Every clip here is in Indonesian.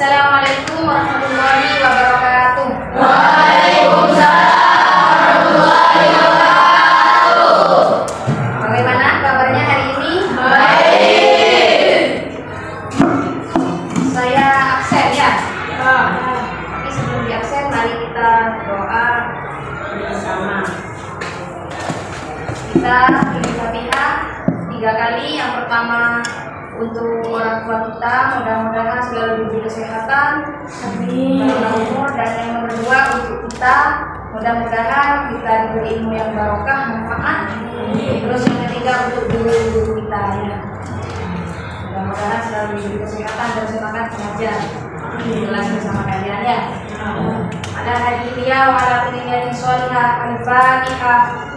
Assalamualaikum warahmatullahi wabarakatuh. Waalaikumsalam warahmatullahi wabarakatuh. Bagaimana kabarnya hari ini? Baik. Saya absen ya. Tapi sebelum di absen, mari kita doa bersama. Kita Al-Fatihah 3 kali. Yang pertama untuk orang tua kita, mudah-mudahan selalu diberi kesehatan, panjang umur, dan yang kedua untuk kita, mudah-mudahan kita diberi ilmu yang barokah, manfaat. Terus yang ketiga untuk guru-guru kita ya, mudah-mudahan selalu diberi kesehatan dan semangat belajar. Jelas bersama kalian ya. Ada hadiah wala tiniyati sholihah al-Fatihah.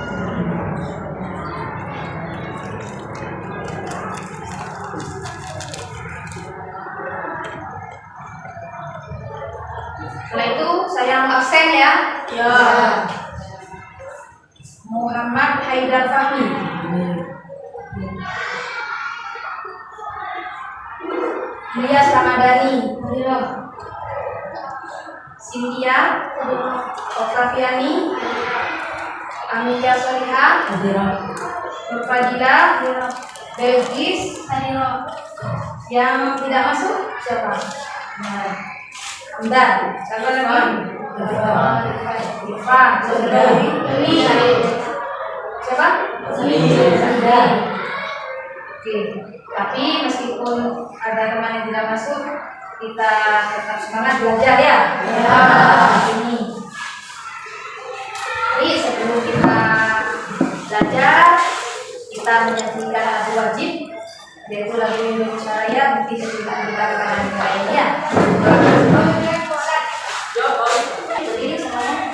Setelah itu saya absen ya. Ya. Muhammad Haidar Fahmi. Ilyas Ramadhani. Cynthia Oktaviani. Amelia Solihah. Nurfadila. Belgis. Yang tidak masuk siapa? Bentar, siapa lagi? Irfan. Siapa? Sanda. Oke, tapi meskipun ada teman yang tidak masuk, kita tetap semangat belajar ya. Ini. Jadi sebelum kita belajar, kita menyaksikan lagu wajib, yaitu lagu Indonesia Raya, bukti kecintaan kita kepada negara ini ya. Berdiri semuanya.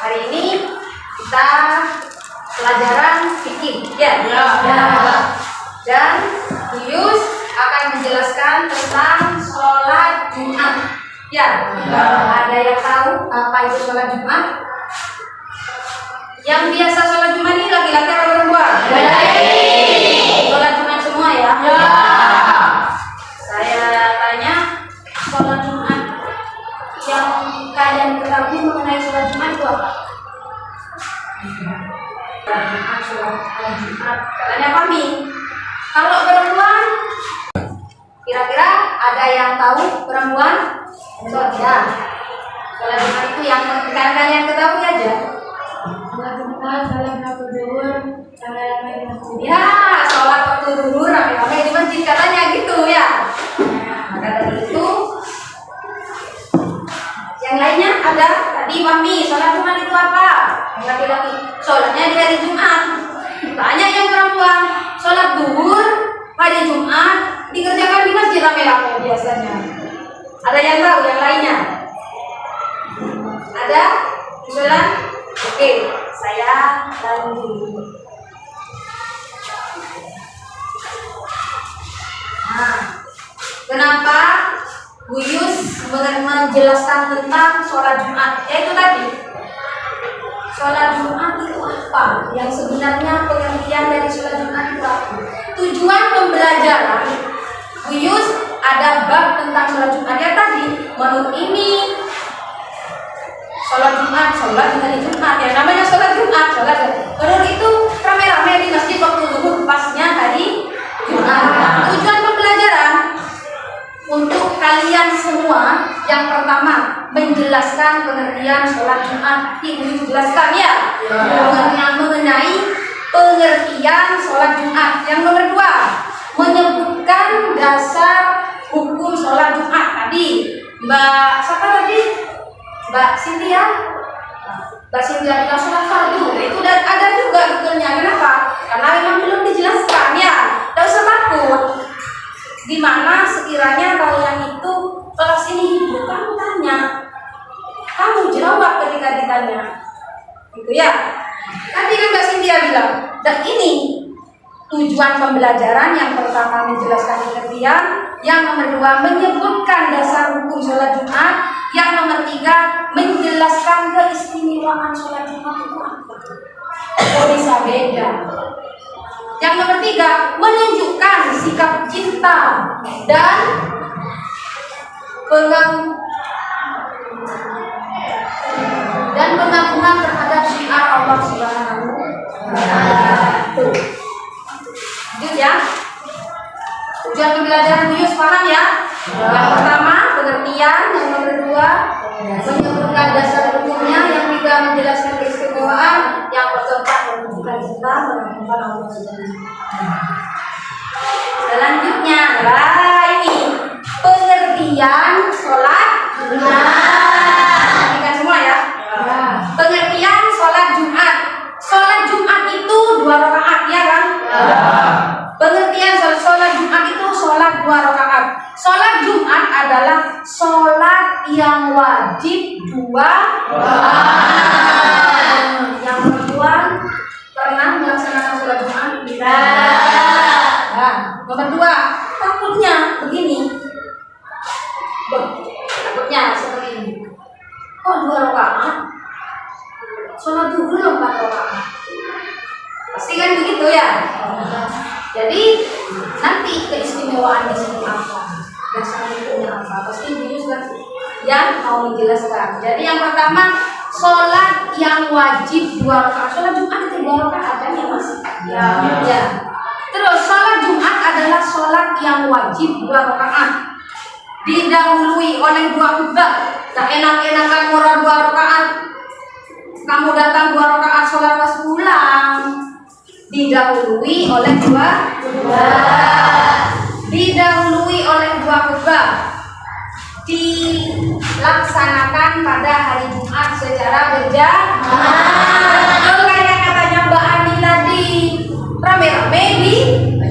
Hari ini kita pelajaran fikih ya. Dan Yus akan menjelaskan tentang sholat Jumat ya. Ada yang tahu apa itu sholat Jumat? Yang biasa sholat Jumat ini laki-laki atau perempuan? Sholat Jumat semua ya. Saya tanya, sholat Jumat yang kalian ketahui mengenai sholat Jumat itu apa? Sholat Jumat. Tanya kami. Kalau perempuan, kira-kira ada yang tahu perempuan? Ya. Sholat Jumat itu yang kalian ketahui aja. Sholat Jumat, sholat waktu zuhur, rame-rame di masjid. Ya, sholat waktu zuhur rame-rame di masjid katanya gitu ya. Maka dari itu, yang lainnya ada tadi Mami, sholat Jumat itu apa? Yang laki-laki, sholatnya di hari Jumat. Tanya yang perempuan, sholat zuhur hari Jumat dikerjakan di masjid rame-rame biasanya. Ada yang tahu yang lainnya? Ada? Usulan? Oke, saya lanjut. Nah, kenapa Bu Yus menjelaskan tentang sholat Jumat? Itu tadi, sholat Jumat itu apa? Yang sebenarnya pengertian dari sholat Jumat itu apa? Tujuan pembelajaran Bu Yus ada bab tentang sholat Jumat ya tadi. Menurut ini sholat Jumat, sholat di hari Jumat ya namanya sholat Jumat, sholat. Menurut itu rame-rame di masjid waktu zuhur pasnya hari Jumat. Tujuan pembelajaran untuk kalian semua yang pertama menjelaskan pengertian sholat Jumat. Ibu jelaskan ya, mengenai pengertian sholat Jumat. Yang nomor 2 menyebutkan dasar hukum sholat Jumat tadi. Mbak siapa tadi? Mbak Cynthia bilang sholat fardu. Itu ada juga betulnya. Kenapa? Karena memang belum dijelaskan ya. Tidak usah takut. Dimana sekiranya kalian itu kelas ini hidup, kamu tanya, kamu jawab ketika ditanya, gitu ya. Tadi kan Mbak Cynthia bilang, dan ini tujuan pembelajaran yang pertama menjelaskan pengertian, yang nomor 2 menyebutkan dasar hukum sholat Jumat, yang nomor 3 menjelaskan keistimewaan sholat Jumat itu apa. Kok bisa beda? Yang nomor 3 menunjukkan sikap cinta dan pengagungan terhadap syiar Allah Subhanahu wa Ta'ala. Lanjut ya. Tujuan pembelajaran Yus paham ya? Yang pertama pengertian, yang nomor 2 menyebutkan dasar hukumnya, yang 3 menjelaskan keistimewaan, yang keempat menunjukkan cinta mengagunkan Allah Subhanahu wa Ta'ala. Selanjutnya adalah ini pengertian sholat Jumat. Perhatikan semua ya. Pengertian sholat Jumat. Sholat Jumat itu 2 rakaat ya kan? Pengertian sholat Jumat itu sholat 2 rakaat. Sholat Jumat adalah sholat yang wajib 2 rakaat. Yang perempuan pernah melaksanakan sholat Jumat? Nah, nomor 2 takutnya begini. Takutnya seperti ini. Kok 2 rakaat? Sholat zuhur 4 rakaat. Pasti kan begitu ya. Jadi nanti keistimewaan di sini apa? Dasar hukumnya apa? Pasti Yus yang mau menjelaskan. Jadi yang pertama sholat yang wajib 2 rakaat. Sholat Jumat itu 2 rakaat kan ya Mas? Ya. Terus sholat Jumat adalah sholat yang wajib 2 rakaat. Didahului oleh 2 khutbah. Tak enak-enakan murah 2 rakaat. Kamu datang 2 rakaat sholat pas pulang. Didahului oleh 2 khutbah. Didahului oleh 2 khutbah. Dilaksanakan pada hari Jumat secara berjamaah. Kalau kayak katanya Mbak Ani tadi, rame-rame di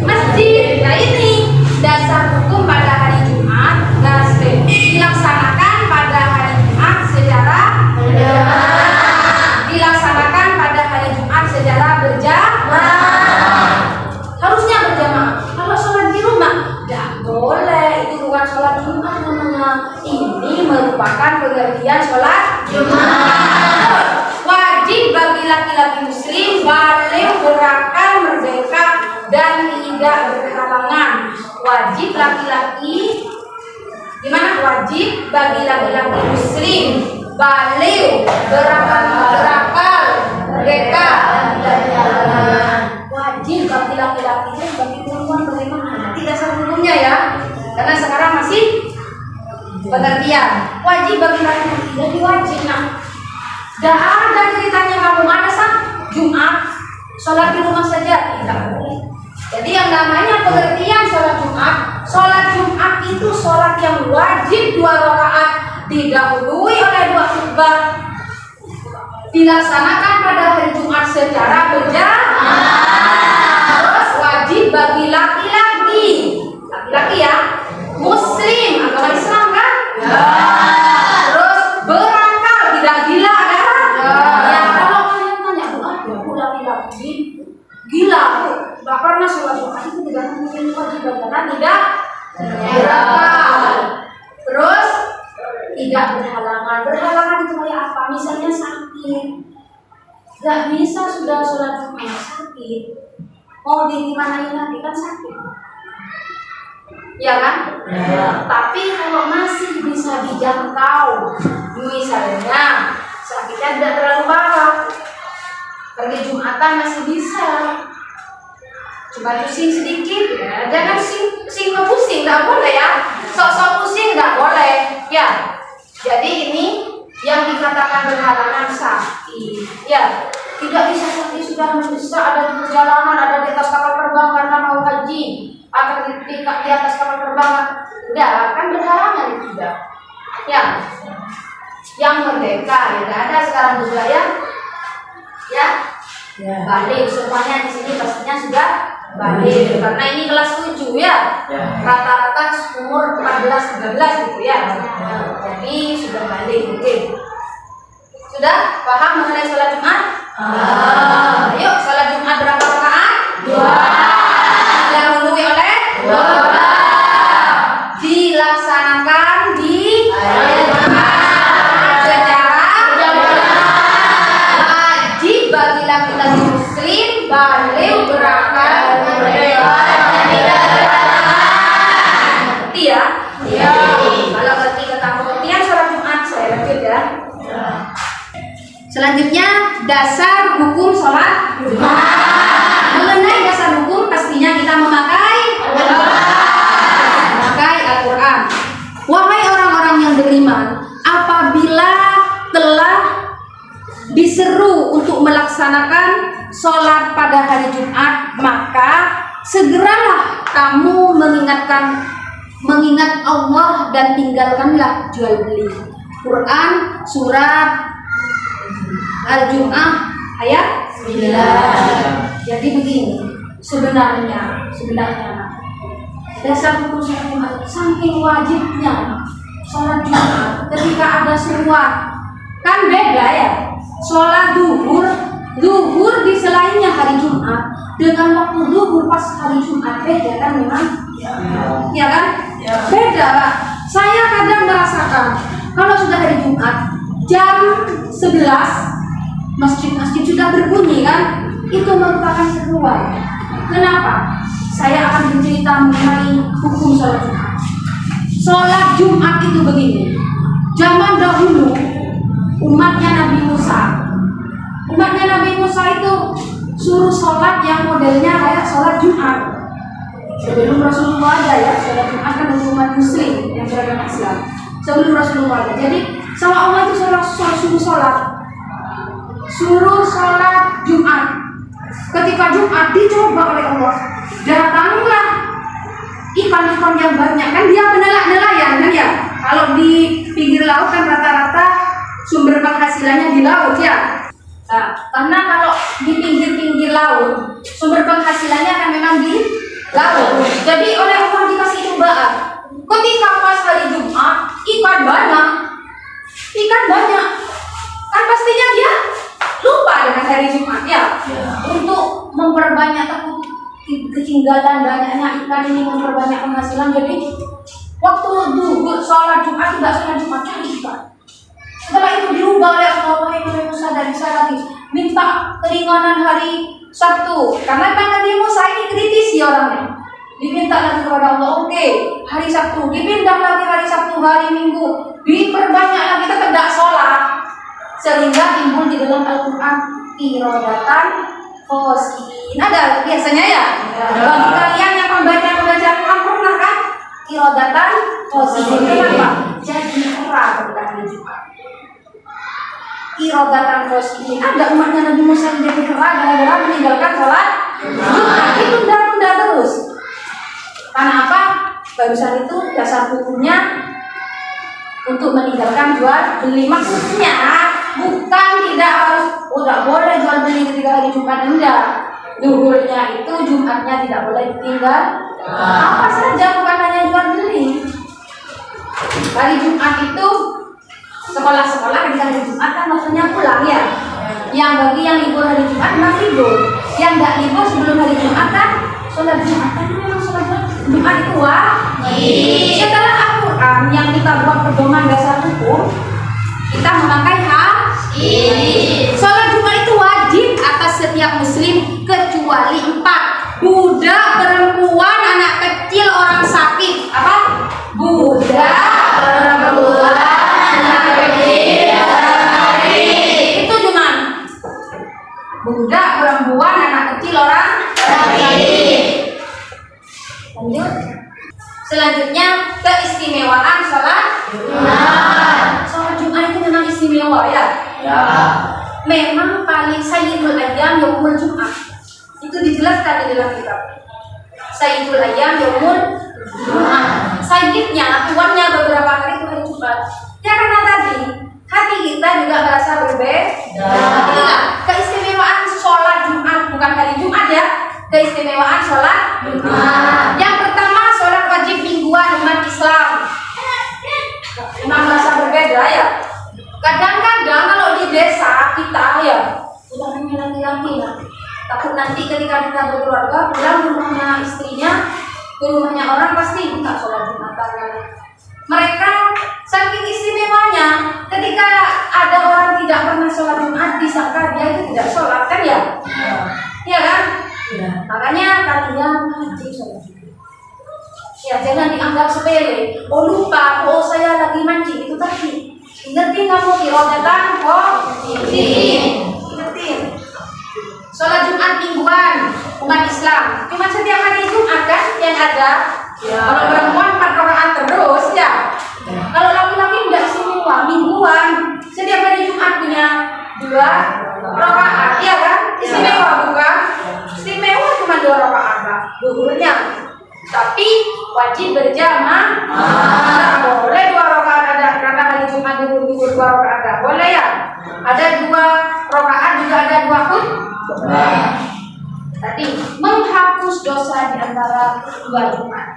masjid. Nah ini dasar hukum pada hari Jumat. Dilaksanakan pada hari Jumat secara berjamaah. Dilaksanakan pada hari Jumat secara berjamaah. Harusnya berjamaah. Kalau sholat di rumah, tidak boleh. Itu bukan sholat Jumat namanya. Ini merupakan pengertian sholat Jumat. Wajib bagi laki-laki muslim balik, berakal, merdeka, dan tidak berhalangan. Wajib laki-laki gimana? Wajib bagi laki-laki muslim balik, berakal, merdeka, dan tidak berhalangan. Wajib bagi laki-laki, bagi perempuan bagaimana? Nanti dasar hukumnya ya. Karena sekarang masih pengertian. Wajib bagi laki-laki jadi wajib. Nah, tidak ada ceritanya kamu mana sah Jumat sholat di rumah saja, tidak boleh. Jadi yang namanya pengertian sholat Jumat itu sholat yang wajib 2 rakaat, didahului oleh 2 khutbah, dilaksanakan pada hari Jumat secara berjamaah. Terus wajib bagi laki-laki ya, muslim, agama Islam kan? Terus berakal, tidak gila kan? Ya kalau kalian tanya, aku laki-laki gila, nggak pernah sholat Jumat itu tidak mungkin wajib karena tidak berakal. Terus tidak berhalangan itu kayak apa? Misalnya sakit, nggak bisa sudah sholat Jumat sakit, mau dimanain lagi kan sakit, ya kan? Tapi kalau masih bisa dijangkau, misalnya sakitnya tidak terlalu parah, pergi Jumatan masih bisa, coba pusing sedikit ya, jangan pusing nggak boleh ya, sok pusing nggak boleh ya. Jadi ini yang dikatakan berhalangan sakit ya, tidak bisa sakit sudah ada di perjalanan, ada di atas kapal terbang karena mau haji, atau di atas kapal terbang, udah kan berhalangan itu sudah ya. Yang merdeka ya ada sekarang juga ya balik semuanya di sini pastinya sudah balik karena ini kelas 7 ya, rata-rata umur 14-13 gitu ya. Jadi sudah balik. Oke, sudah paham mengenai sholat Jumat? Yuk, sholat Jumat berapa rakaat? 2. Didahului oleh 2. Dilaksanakan di laki-laki muslim balik berakal ngerti ya? Iya. Kalau ngerti tentang pengertian sholat Jumat saya lanjut ya. Selanjutnya dasar hukum sholat Jumat. Mengenai dasar hukum pastinya kita memakai Al-Quran. Wahai orang-orang yang beriman, apabila telah diseru untuk melaksanakan sholat pada hari Jumat, maka segeralah kamu mengingat Allah dan tinggalkanlah jual beli. Quran surat Al-Jum'ah ayat 9. Jadi begini, sebenarnya dasar hukum sholat Jumat saking wajibnya sholat Jumat ketika ada seruan kan beda ya. Sholat duhur di selainnya hari Jumat dengan waktu duhur pas hari Jumat beda kan memang? Ya kan? Beda Pak. Saya kadang merasakan kalau sudah hari Jumat jam 11 masjid-masjid sudah berbunyi kan, itu merupakan seruan. Kenapa? Saya akan bercerita mengenai hukum sholat Jumat. Sholat Jumat itu begini. Zaman dahulu umatnya Nabi Musa itu suruh sholat yang modelnya kayak sholat Jumat. Sebelum Rasulullah ada ya, sholat Jumat kan untuk umat muslim yang beragama Islam. Sebelum Rasulullah ada. Jadi sama Allah itu suruh sholat Jumat. Ketika Jumat dicoba oleh Allah, datanglah ikan-ikan yang banyak kan, dia nelayan kan ya. Kalau di pinggir laut kan rata-rata sumber penghasilannya di laut ya. Nah, karena kalau di pinggir-pinggir laut sumber penghasilannya kan memang di laut. Jadi oleh Allah dikasih cobaan. Ketika pas hari Jumat ikan banyak, kan pastinya dia lupa dengan hari Jumat ya. Untuk memperbanyak ketinggalan banyaknya ikan ini, memperbanyak penghasilan. Jadi waktu duhur sholat Jumat tidak sholat Jumat cari ikan. Setelah itu dirubah oleh Allah, wahai Nabi Musa dan Isa lagi minta keringanan hari Sabtu karena Nabi Musa ini kritis ya orangnya. Diminta lagi kepada Allah, oke, hari Sabtu, dipindah lagi hari Sabtu, hari Minggu, diperbanyak lagi, tetap tidak sholat. Sehingga timbul di dalam Al-Quran irodatan khosiin. Ada biasanya ya? Bagi kalian yang membaca Quran pernah kan? irodatan positif. Kenapa? Jadi terang ketika hari Jumat. Irodatan positif. Ada umatnya Nabi Musa yang jadi terang gara-gara meninggalkan sholat Jumat. Itu tunda terus. Karena apa? Barusan itu dasar hukumnya untuk meninggalkan jual beli. Maksudnya bukan tidak harus tidak boleh jual beli ketika hari Jumat, enggak. Duhurnya itu Jumatnya tidak boleh ditinggal. Apa saja, bukan hanya jual beli. Hari Jumat itu sekolah-sekolah ketika hari Jumat kan maksudnya pulang ya. Yang bagi yang libur hari Jumat memang libur. Yang nggak libur sebelum hari Jumat kan sholat Jumat. Kan memang sholat Jumat itu wajib. Setelah Al-Quran yang kita buat pedoman dasar hukum, kita memakai hadis. Sholat Jumat itu wajib atas setiap muslim kecuali 4: budak, perempuan, anak kecil, orang sakit. Apa? Budak, perempuan, anak kecil, orang sakit. Itu cuma budak, perempuan, anak kecil, orang sakit. Lanjut. Selanjutnya keistimewaan sholat Jumat. Sholat Jumat itu memang istimewa ya. Memang paling sayyidul ayyam yaumul Jumat. Itu dijelaskan di dalam kitab. Sayyidul ayyam yaumul Jumat. Sayyidnya, tuannya beberapa hari itu hari Jumat. Ya karena tadi hati kita juga merasa berbeda. Inilah keistimewaan sholat Jumat, bukan hari Jumat ya. Keistimewaan sholat Jumat. Yang pertama, sholat wajib mingguan umat Islam. Memang merasa berbeda ya. Kadang-kadang kalau di desa kita ya, udah laki-laki ya, takut nanti ketika kita berkeluarga pulang ke rumahnya istrinya, ke rumahnya orang pasti buka sholat Jumatan. Mereka saking istimewanya, ketika ada orang tidak pernah sholat Jumat, disangka dia itu tidak sholat kan ya? Iya kan? Ya. Makanya kalian wajib sholat Jumat. Ya jangan dianggap sepele. Oh lupa, oh saya lagi mancing itu tadi. Ingetin kamu irodatan positif. Ingetin. Sholat Jumat mingguan umat Islam. Cuma setiap hari Jumat kan yang ada. Ya. Kalau perempuan 4 rakaat terus ya. Kalau laki-laki tidak istimewa mingguan. Setiap hari Jumat punya 2 rakaat, ya kan? Istimewa bukan? Istimewa cuma 2 rakaat duhurnya. Tapi wajib berjamaah. Nah, boleh 2 rakaat ada karena hari Jumat duhur 2 rakaat ada. Boleh ya? Ada 2 rakaat juga ada 2 khutbah. Tadi menghapus dosa di antara 2 Jumat.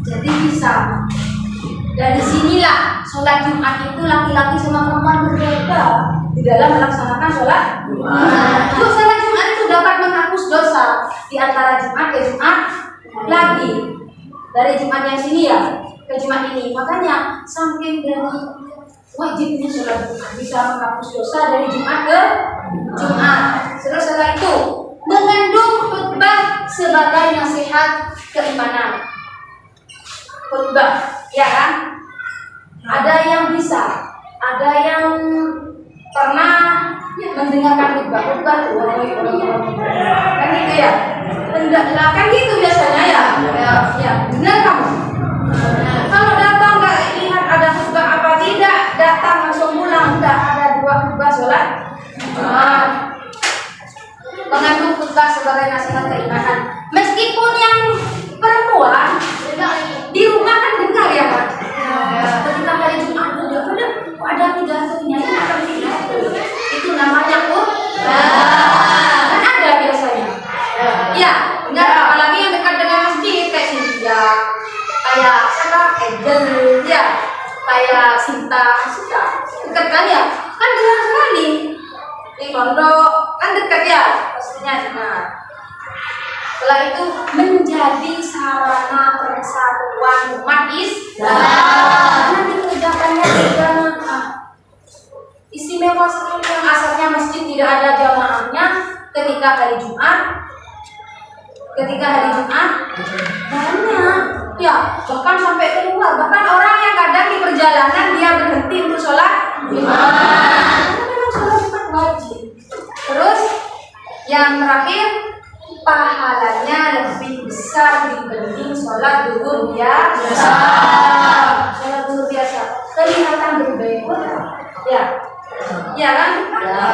Jadi bisa dari sinilah sholat Jumat itu laki-laki sama perempuan berbeda di dalam melaksanakan sholat Jumat. Untuk sholat Jumat itu dapat menghapus dosa di antara Jumat ke Jumat lagi. Dari Jumat yang sini ya ke Jumat ini. Makanya saking dari wajibnya sholat Jumat bisa menghapus dosa dari Jumat ke Jumat. Terus setelah itu mengandung khutbah sebagai nasihat keimanan. Khutbah, ya kan? Ada yang bisa, ada yang pernah mendengarkan khutbah kan gitu ya? Enggak, kan gitu biasanya ya? Ya, benar kamu? Kalau datang nggak lihat ada khutbah apa tidak, datang langsung pulang, nggak ada 2 khutbah sholat. Mengandung khutbah sebagai nasihat keimanan. Meskipun yang perempuan di rumah kan dengar ya kan? Ketika hari Jumat ada pidatonya itu namanya kan ada biasanya. Ya, enggak apalagi yang dekat dengan masjid kayak Sintia, kayak siapa? Angel ya, kayak Sinta, dekat kan ya? Kan dengar sekali. Di pondok kan dekat ya, pastinya dengar. Setelah itu menjadi sarana persatuan umat Islam. Nanti kerjakannya berjamaah. Istimewa sekali yang asalnya masjid tidak ada jamaahnya ketika hari Jumat. Banyak. Ya, bahkan sampai keluar. Bahkan orang yang kadang di perjalanan dia berhenti untuk sholat Jumat. Karena memang sholat Jumat wajib. Terus yang terakhir pahalanya lebih besar dibanding sholat zuhur biasa. Sholat zuhur biasa kelihatan berbeda, ya kan?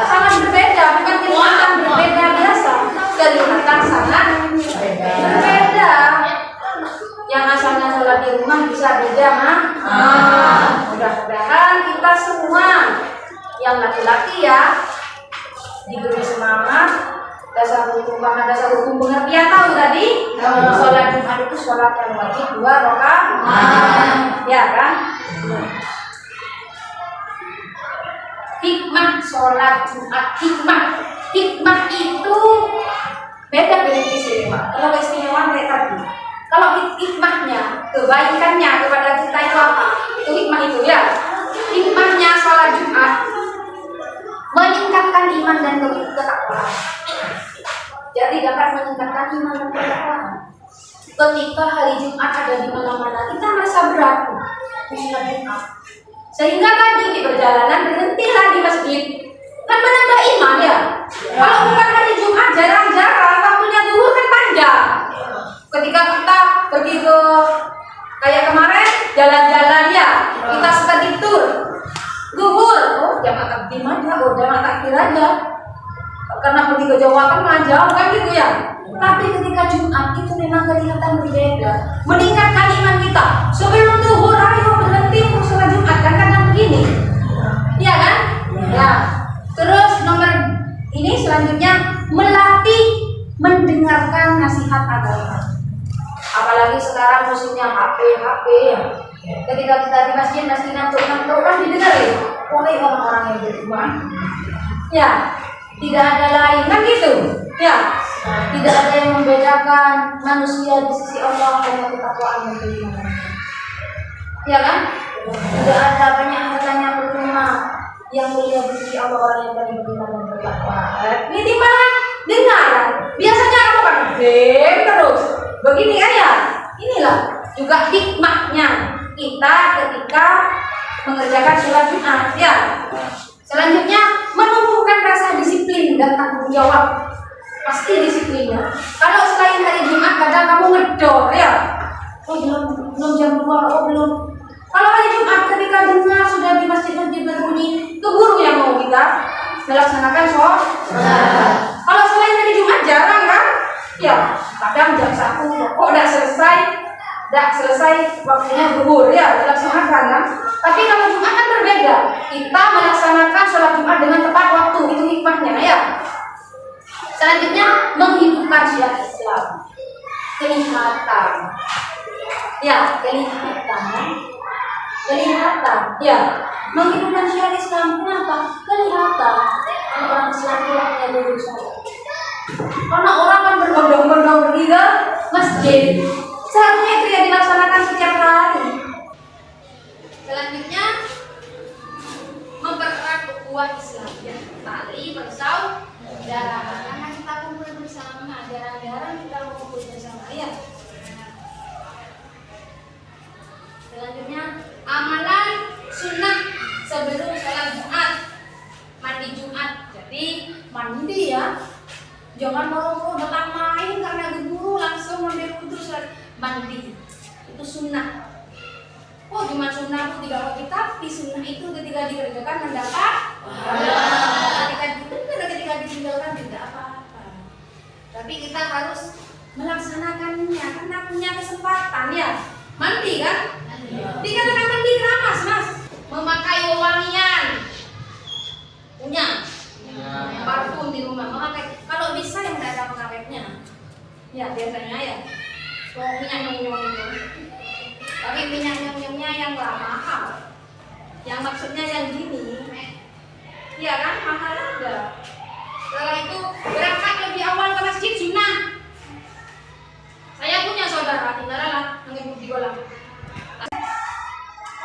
Sangat berbeda, bukan kelihatan berbeda biasa, kelihatan sangat berbeda. Yang asalnya sholat di rumah bisa beda, mudah-mudahan kita semua yang laki-laki ya diberi semangat. Dasar hukum pengertian tahu tadi? Sholat Jumat itu sholat yang wajib 2 rakaat, ya kan? Hikmah sholat Jumat, hikmah itu beda dengan istimewa. Kalau istimewa kayak tadi, kalau hikmahnya, kebaikannya kepada kita itu apa? Itu hikmah itu ya. Hikmahnya sholat Jumat meningkatkan iman dan ketakwaan. Jadi dapat meningkatkan iman dan ketakwaan. Ketika hari Jumat ada di mana-mana, kita merasa berat sholat Jumat. Sehingga tadi di perjalanan berhentilah di masjid. Kan menambah iman ya. Kalau bukan hari Jumat jarang-jarang, waktunya zuhur kan panjang. Ketika kita pergi ke kayak kemarin jalan-jalan ya, kita study tour. Zuhur, jamaah takdim aja, jamaah takdir aja. Karena pergi ke Jawa Tengah jauh kan gitu ya. Tapi ketika Jumat itu memang kelihatan berbeda, meningkatkan iman kita. Sebelum zuhur ayo berhenti untuk sholat Jumat kan kadang begini, ya kan? Ya. Terus nomor ini selanjutnya melatih mendengarkan nasihat agama. Apalagi sekarang musimnya HP ya. Ketika kita di masjid ngantuk kan didengar ya oleh orang-orang yang beriman. Ya. Tidak ada lain kan gitu, ya. Tidak ada yang membedakan manusia di sisi Allah hanya ketakwaan dan keimanan, ya kan? Tidak ada banyak hartanya percuma, yang mulia di sisi Allah orang yang paling beriman dan bertakwa. Ini timbangan dengaran. Biasanya apa kan? Terus begini kan ya. Inilah juga hikmahnya kita ketika mengerjakan sholat Jumat, ya. Selanjutnya menumbuhkan rasa disiplin dan tanggung jawab. Pasti disiplinnya. Kalau selain hari Jumat kadang kamu ngedor ya. Belum jam 2, belum. Kalau hari Jumat ketika dengar sudah di masjid-masjid berbunyi, itu guru yang mau kita melaksanakan sholat. Kalau selain hari Jumat jarang kan? Ya, kadang jam 1 kok udah selesai waktunya zuhur ya dilaksanakan kan. Tapi kalau Jumat kan berbeda. Kita melaksanakan sholat Jumat dengan tepat waktu, itu hikmahnya ya. Selanjutnya menghidupkan syiar Islam. Kelihatan. Ya, kelihatan. Ya, menghidupkan syiar Islam kenapa? Kelihatan orang Islam itu punya dulu sholat. Karena orang kan berbondong-bondong pergi ke masjid. Seharusnya itu ya dilaksanakan setiap hari. Selanjutnya mempererat ukhuwah Islam, ya, tali persaudaraan. Karena kita kumpul bersama, jarang-jarang kita kumpul bersama, ya. Selanjutnya amalan sunnah sebelum sholat Jumat, mandi Jumat. Jadi mandi ya, jangan mau datang main karena guru langsung ambil wudhu mandi. Itu sunnah. Oh, cuma sunnah itu tidak wajib, tapi sunnah itu ketika dikerjakan mendapat ketika ditinggalkan tidak apa-apa. Tapi kita harus melaksanakannya karena punya kesempatan ya. Mandi kan? Dikatakan mandi keramas, Mas. Memakai wewangian. Punya parfum di rumah, memakai. Kalau bisa yang tidak ada pengawetnya. Ya, biasanya ya. Minyak nyong-nyong itu. Tapi minyak nyong-nyongnya yang gak mahal. Yang maksudnya yang gini. Iya kan? Mahal ada. Setelah itu berangkat lebih awal ke masjid sunnah. Saya punya saudara, tinggallah mengikut di bola.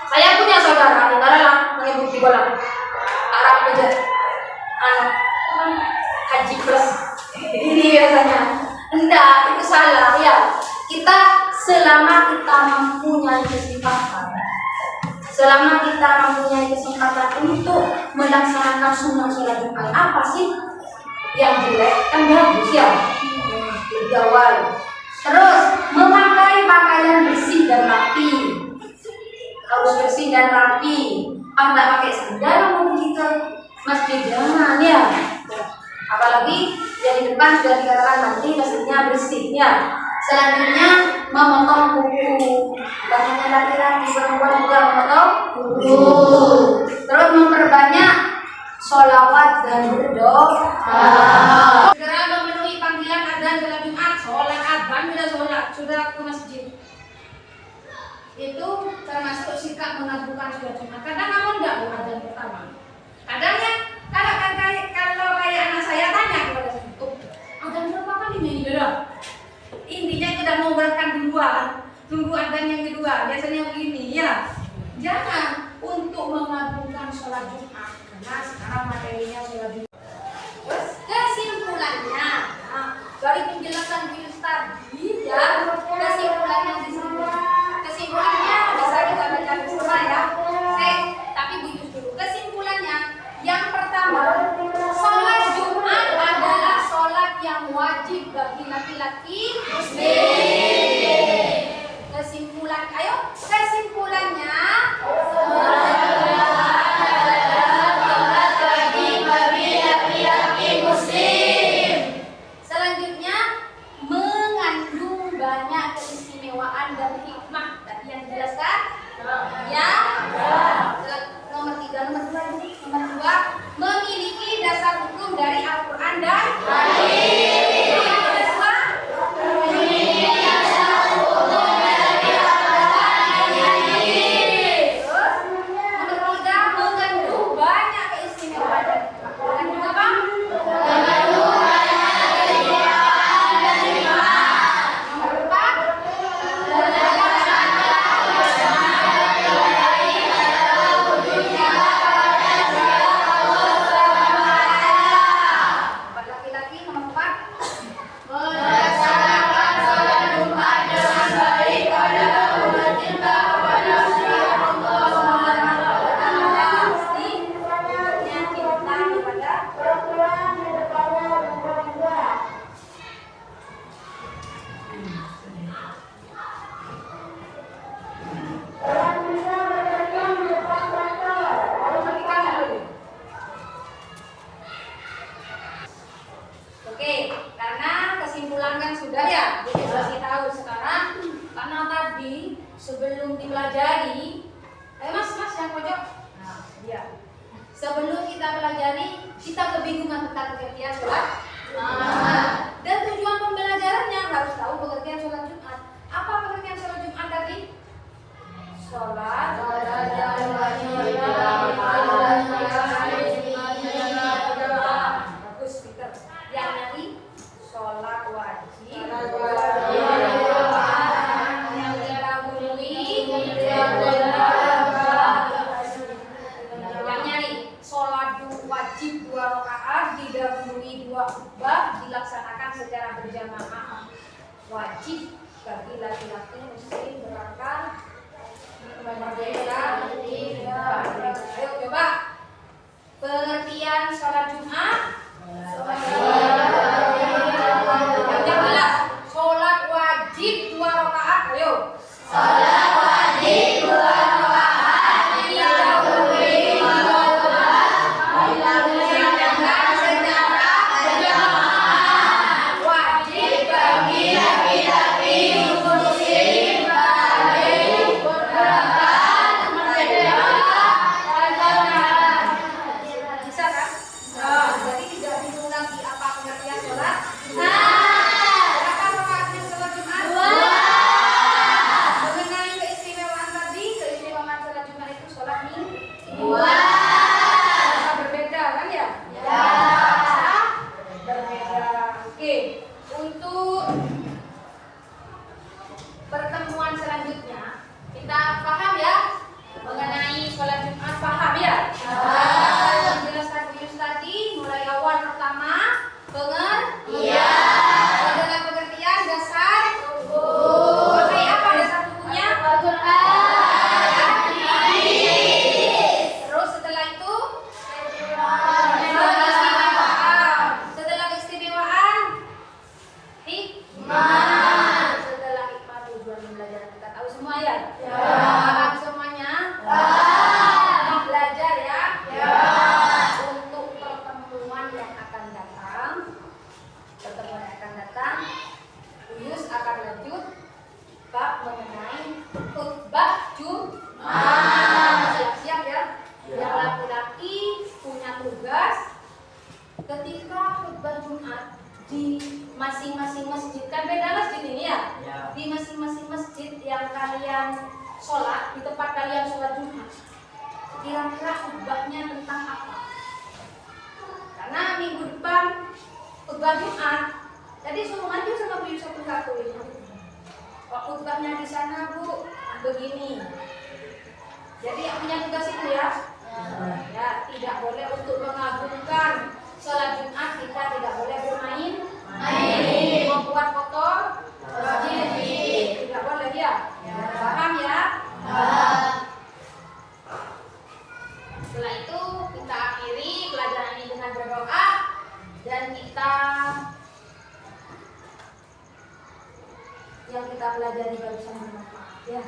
Saya punya saudara, tinggallah mengikut di bola. Arab aja. Haji plus. Ini biasanya. Enggak, itu salah ya. Kita selama kita mempunyai kesempatan untuk melaksanakan sunnah sholat Jumat, apa sih yang jelek kan bagus ya. bergaul. Terus memakai pakaian bersih dan rapi, harus bersih dan rapi. Nggak pakai sandal mau kita masjid jangan ya. Apalagi yang di depan sudah dikatakan nanti masjidnya bersih ya. Selanjutnya memotong kuku, bukan hanya laki-laki, perempuan juga memotong kuku. Terus memperbanyak sholawat dan berdoa. Segera memenuhi panggilan adzan sholat Jumat, sholat adzan sudah ke masjid. Itu termasuk sikap mengadukan sholat Jumat. Kadang kamu enggak mau adzan pertama. Kadangnya kalau kayak anak saya tanya kepada saya, adzan berapa kali nih ya? Intinya itu udah mau berangkat duluan, tunggu adzan yang kedua. Biasanya begini ya. Jangan untuk mengagungkan sholat Jumat, karena sekarang materinya sholat Jumat. Terus kesimpulannya, dari penjelasan Bilus tadi ya, kesimpulannya di sini. Kesimpulannya bisa kita baca bersama ya. Tapi Bilus dulu. Kesimpulannya, yang pertama, sholat Jumat adalah sholat yang wajib bagi laki-laki muslim. Kesimpulannya, selanjutnya mengandung banyak keistimewaan dan hikmah. Tadi yang dijelaskan ya. Nomor 2 memiliki dasar hukum dari Al-Quran dan hadis. Oke, karena kesimpulan kan sudah ya, kita kasih tahu sekarang. Karena tadi sebelum dipelajari, mas yang pojok, nah dia. Sebelum kita pelajari, kita kebingungan tentang pengertian sholat. Dan tujuan pembelajarannya harus tahu pengertian sholat Jumat. Apa pengertian sholat Jumat tadi? Sholat bagus, Peter. Yang nyari sholat wajib, yang dirawui, yang nyari sholat wajib 2 rakaat didahului 2 khutbah dilaksanakan secara berjamaah. Wajib bagi laki-laki muslim berangkat merdeka tidak. Ayo coba pengertian sholat Jumat. Yang jelas, sholat wajib 2 rakaat. Ayo. Sholat wajib 2 rakaat didahului 2 khutbah dilaksanakan secara berjamaah. Wajib bagi laki-laki muslim balik berangkat merdeka. Bisa kan? Jadi tidak bingung lagi apa pengertian di masing-masing masjid, kan beda masjid ini ya? Ya. Di masing-masing masjid yang kalian sholat, di tempat kalian sholat Jumat, kira-kira khutbahnya tentang apa? Karena minggu depan khutbah Jumat, tadi suruh maju sama Bu Yusuf satu itu. Khutbahnya di sana Bu begini. Jadi yang punya tugas itu ya, ya tidak boleh untuk mengagumkan sholat Jumat, kita tidak boleh bermain, membuat kotor, tidak boleh ya. Paham ya? Setelah itu kita akhiri pelajaran ini dengan berdoa dan yang kita pelajari barusan bermanfaat ya.